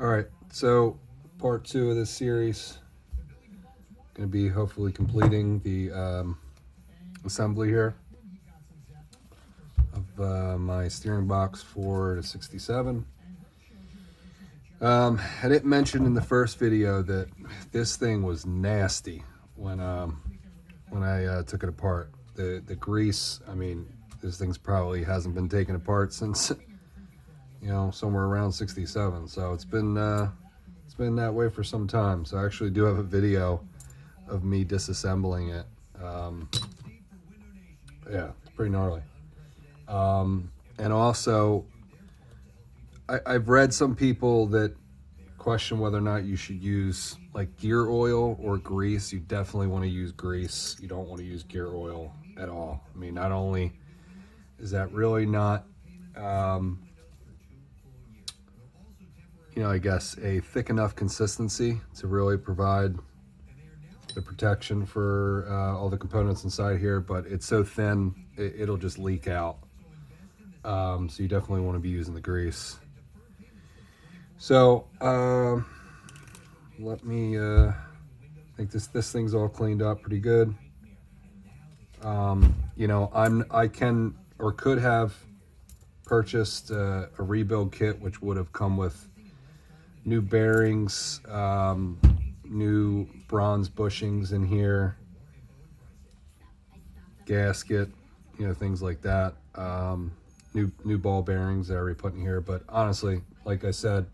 All right, so part two of this series going to be hopefully completing the assembly here of my steering box for the 67. I didn't mention in the first video that this thing was nasty when I took it apart. The grease, I mean, this thing's probably hasn't been taken apart since somewhere around 67. So it's been that way for some time. So I actually do have a video of me disassembling it. Yeah, it's pretty gnarly. And also, I've read some people that question whether or not you should use like gear oil or grease. You definitely want to use grease. You don't want to use gear oil at all. I mean, not only is that really not, I guess, a thick enough consistency to really provide the protection for all the components inside here, but it's so thin, it'll just leak out. So you definitely want to be using the grease. So let me I think this thing's all cleaned up pretty good. I can or could have purchased a rebuild kit, which would have come with new bearings, new bronze bushings in here, gasket, things like that. New ball bearings that I already put in here. But honestly, like I said,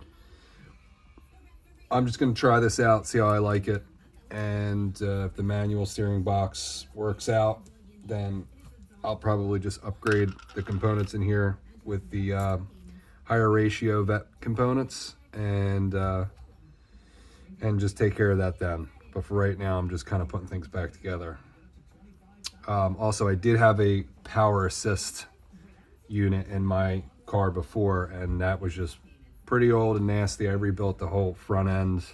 I'm just going to try this out, see how I like it. And if the manual steering box works out, then I'll probably just upgrade the components in here with the higher ratio vet components and just take care of that then. But for right now, I'm just kind of putting things back together. Also, I did have a power assist unit in my car before, and that was just pretty old and nasty. I rebuilt the whole front end,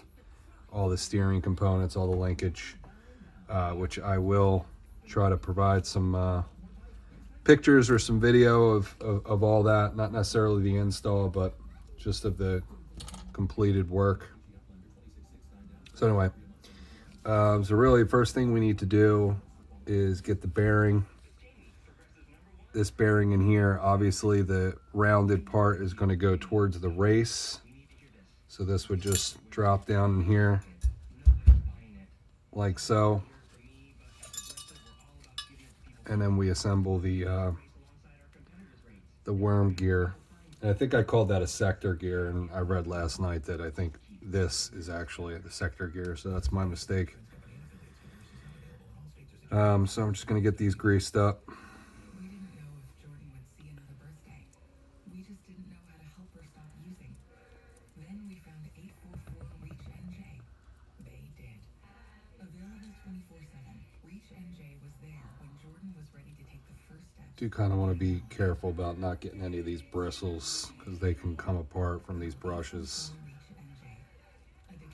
all the steering components, all the linkage, which I will try to provide some pictures or some video of all that. Not necessarily the install, but just of the completed work. So anyway, so really first thing we need to do is get the bearing. This bearing in here, obviously the rounded part is going to go towards the race. So this would just drop down in here like so. And then we assemble the worm gear. And I think I called that a sector gear, and I read last night that I think this is actually the sector gear, so that's my mistake. So I'm just going to get these greased up. Do kind of want to be careful about not getting any of these bristles because they can come apart from these brushes.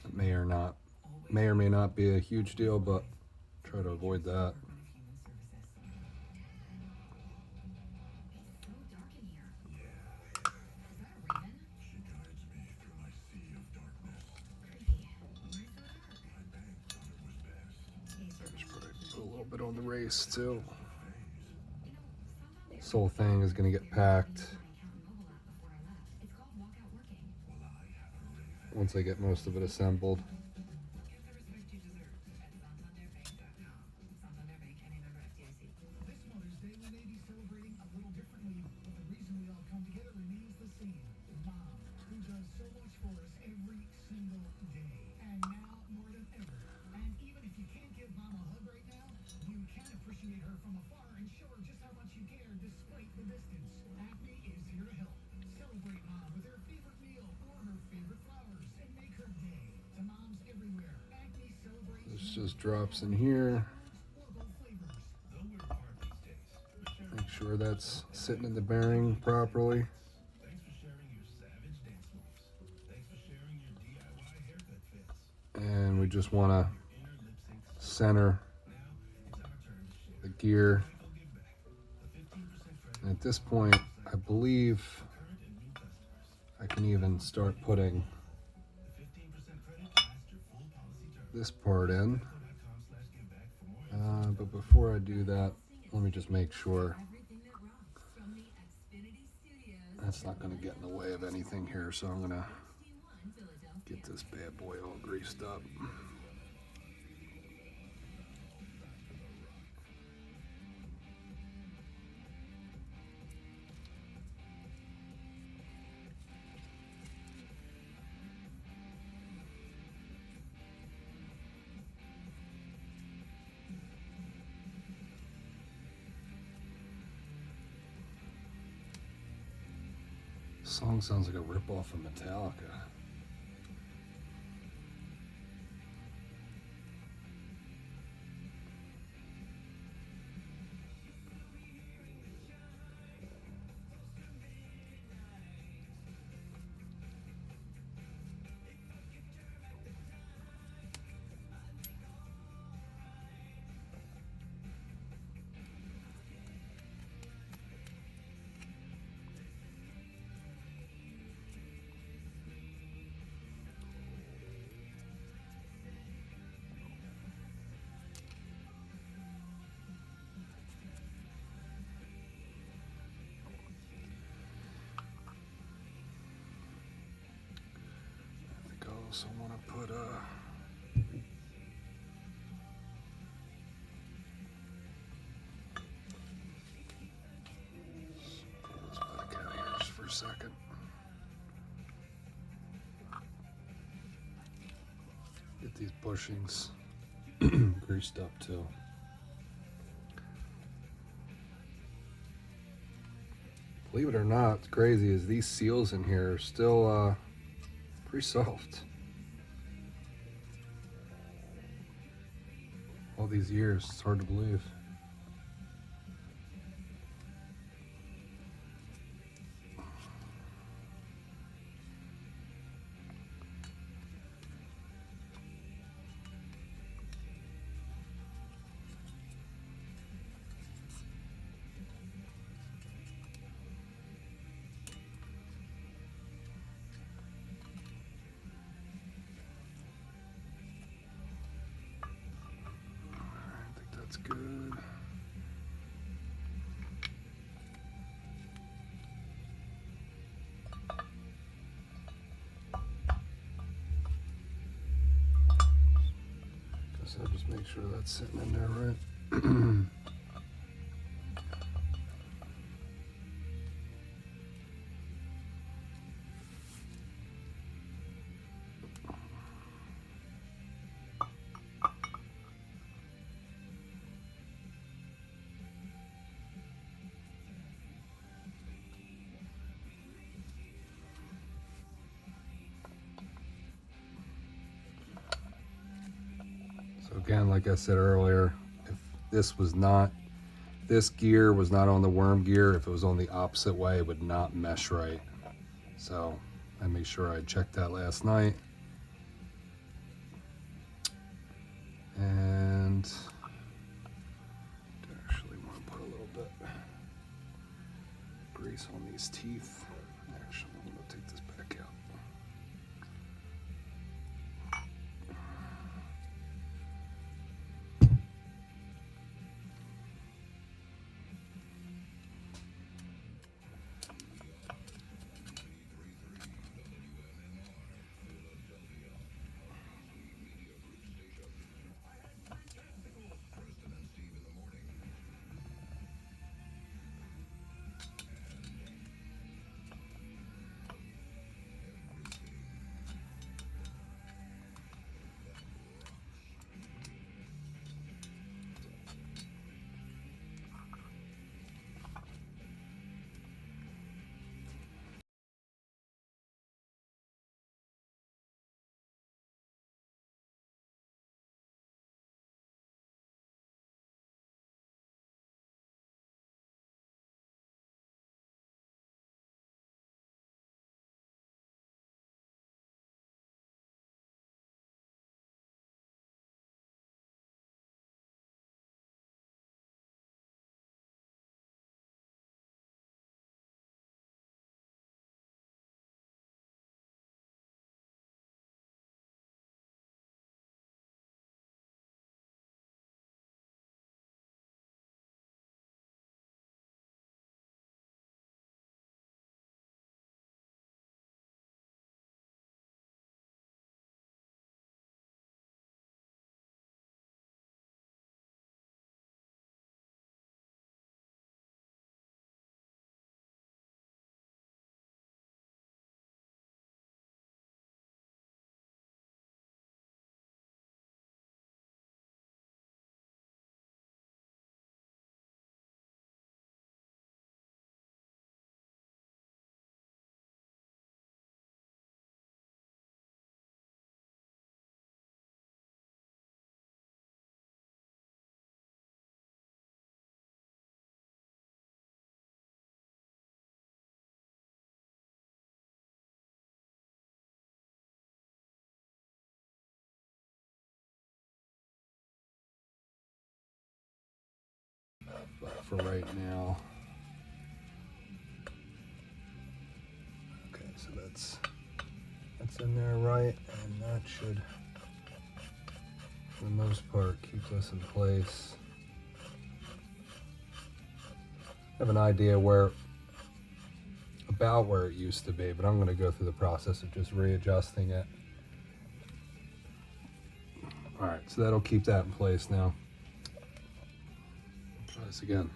It may or may not be a huge deal, but try to avoid that. Just put a little bit on the race too. This whole thing is going to get packed once I get most of it assembled. This just drops in here. Make sure that's sitting in the bearing properly. And we just want to center the gear. And at this point, I believe I can even start putting this part in. But before I do that, let me just make sure that's not going to get in the way of anything here. So I'm going to get this bad boy all greased up. Song sounds like a ripoff of Metallica. I also want to put pull this back out here just for a second. Get these bushings greased up too. Believe it or not, it's crazy is these seals in here are still pretty soft. All these years, it's hard to believe. I think that's good. Guess I'll just make sure that's sitting in there right. So again, like I said earlier, if this gear was not on the worm gear, if it was on the opposite way, it would not mesh right. So I made sure I checked that last night. And actually want to put a little bit grease on these teeth. Actually, I'm going to take this back out. for right now. Okay, so that's in there right, and that should, for the most part, keep this in place. I have an idea about where it used to be, but I'm going to go through the process of just readjusting it. All right, so that'll keep that in place now. Try this again.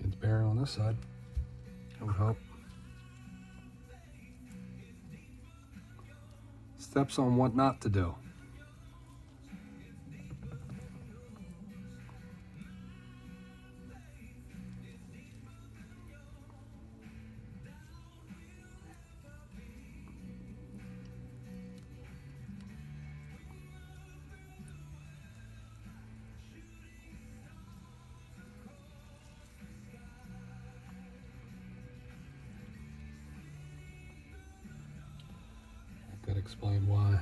It's bearing on this side. That would help. Steps on what not to do. I could explain why.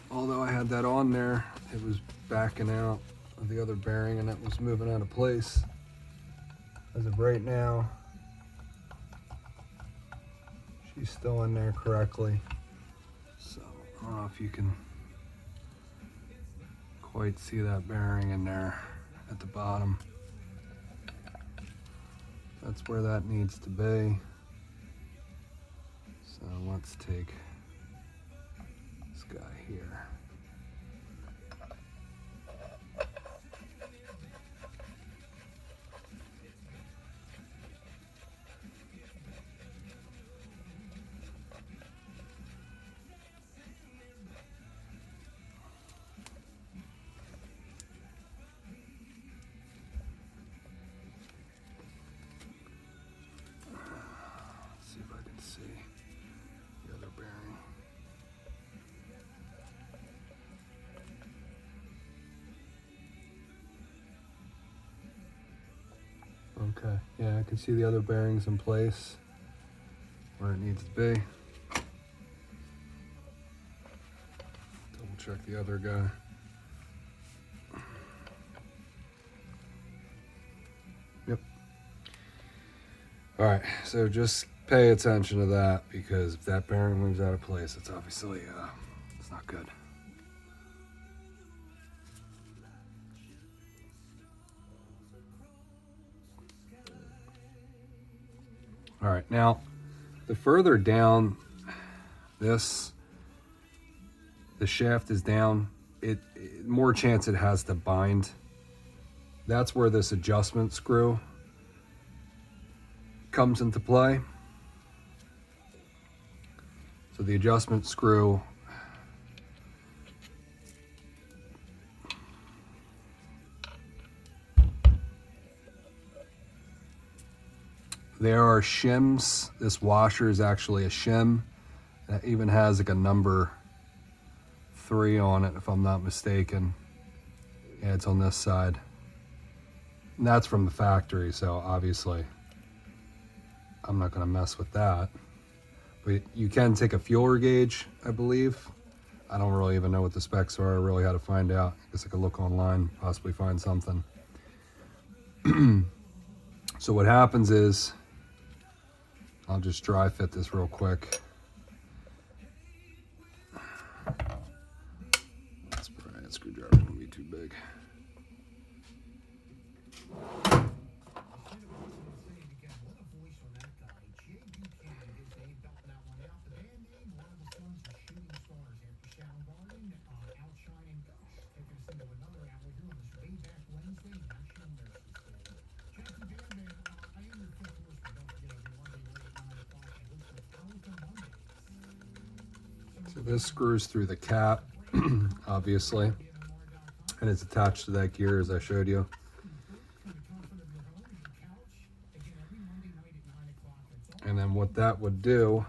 Although I had that on there, it was backing out of the other bearing and it was moving out of place. As of right now, she's still in there correctly. So I don't know if you can quite see that bearing in there at the bottom. That's where that needs to be. So let's take this guy here. Okay, yeah, I can see the other bearings in place where it needs to be. Double check the other guy. Yep. All right, so just pay attention to that, because if that bearing moves out of place, it's obviously it's not good. All right, now the further down the shaft is down, it more chance it has to bind. That's where this adjustment screw comes into play. So the adjustment screw, there are shims. This washer is actually a shim. It even has like a number 3 on it, if I'm not mistaken. Yeah, it's on this side. And that's from the factory, so obviously I'm not going to mess with that. But you can take a fuel gauge, I believe. I don't really even know what the specs are. I really had to find out. I guess I could look online, possibly find something. So what happens is, I'll just dry fit this real quick. That's probably, that screwdriver's gonna be too big. So this screws through the cap, obviously, and it's attached to that gear as I showed you. And then what that would do,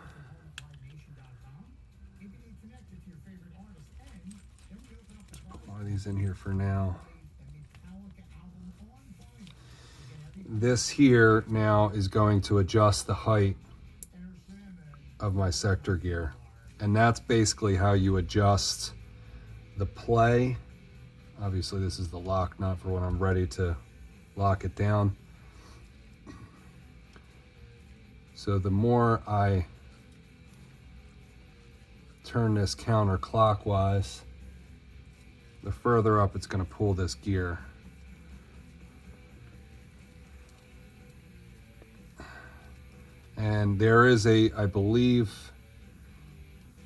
just put one of these in here for now. This here now is going to adjust the height of my sector gear. And that's basically how you adjust the play. Obviously this is the lock nut for when I'm ready to lock it down. So the more I turn this counterclockwise, the further up it's going to pull this gear. And there is I believe,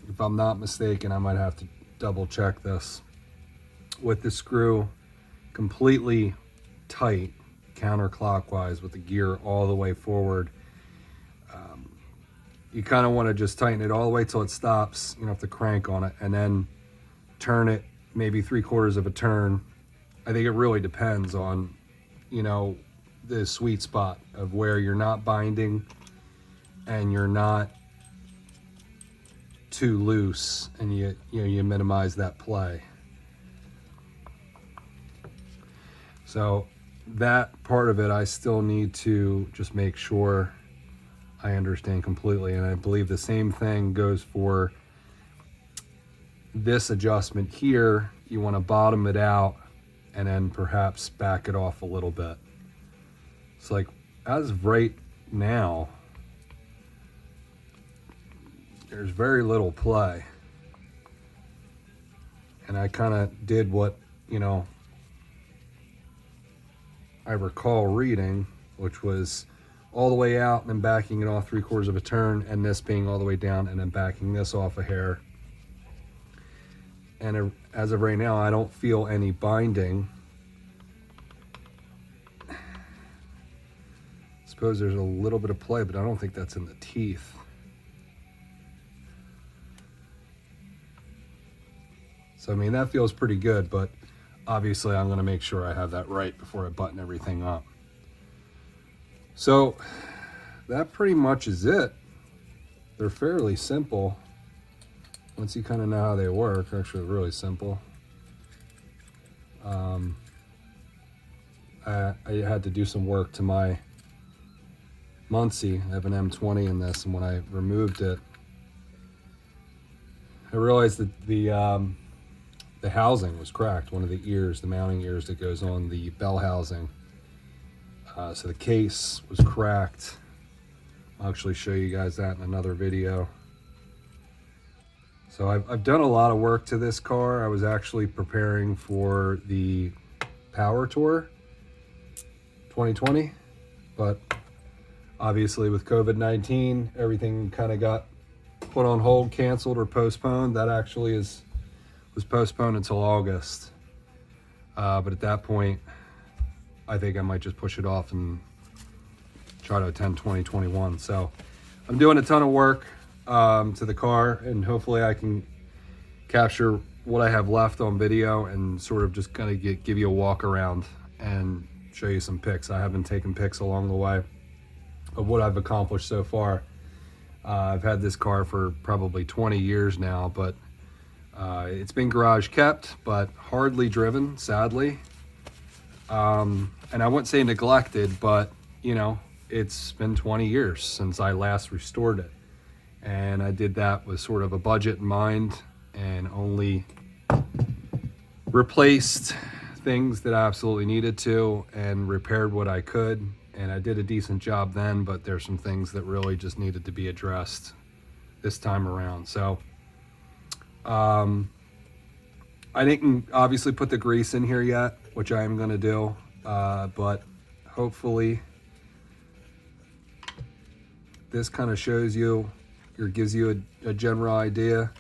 if I'm not mistaken, I might have to double check this, with the screw completely tight counterclockwise with the gear all the way forward. You kind of want to just tighten it all the way till it stops. You don't have to crank on it, and then turn it maybe 3/4 of a turn. I think it really depends on, you know, the sweet spot of where you're not binding and you're not too loose, and you minimize that play. So that part of it, I still need to just make sure I understand completely, and I believe the same thing goes for this adjustment here. You want to bottom it out and then perhaps back it off a little bit. It's like, as of right now, there's very little play, and I kind of did what, you know, I recall reading, which was all the way out and then backing it off 3/4 of a turn, and this being all the way down and then backing this off a hair. And as of right now, I don't feel any binding. I suppose there's a little bit of play, but I don't think that's in the teeth. So, I mean, that feels pretty good, but obviously I'm going to make sure I have that right before I button everything up. So that pretty much is it. They're fairly simple once you kind of know how they work. Actually, really simple. I had to do some work to my Muncie. I have an M20 in this, and when I removed it, I realized that the housing was cracked. One of the ears, the mounting ears that goes on the bell housing. So the case was cracked. I'll actually show you guys that in another video. So I've done a lot of work to this car. I was actually preparing for the Power Tour 2020, but obviously with COVID-19, everything kind of got put on hold, canceled, or postponed. That actually was postponed until August. But at that point, I think I might just push it off and try to attend 2021. So I'm doing a ton of work to the car, and hopefully I can capture what I have left on video and sort of just kind of give you a walk around and show you some pics. I have been taking pics along the way of what I've accomplished so far. I've had this car for probably 20 years now, but it's been garage kept, but hardly driven, sadly. And I wouldn't say neglected, but you know, it's been 20 years since I last restored it. And I did that with sort of a budget in mind and only replaced things that I absolutely needed to and repaired what I could. And I did a decent job then, but there's some things that really just needed to be addressed this time around. So I didn't obviously put the grease in here yet, which I am going to do, but hopefully this kind of shows you or gives you a general idea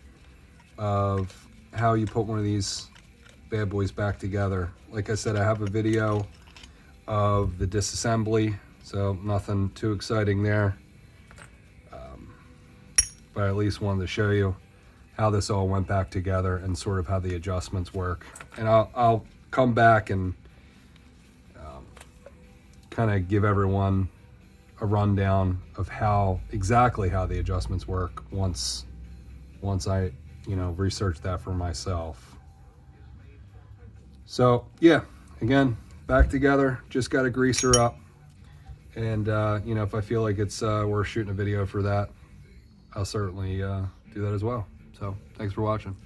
of how you put one of these bad boys back together. Like I said, I have a video of the disassembly, so nothing too exciting there, but I at least wanted to show you how this all went back together and sort of how the adjustments work. And I'll come back and kind of give everyone a rundown of exactly how the adjustments work once I research that for myself. So yeah, again, back together, just got to grease her up, and if I feel like it's worth shooting a video for that, I'll certainly do that as well. So thanks for watching.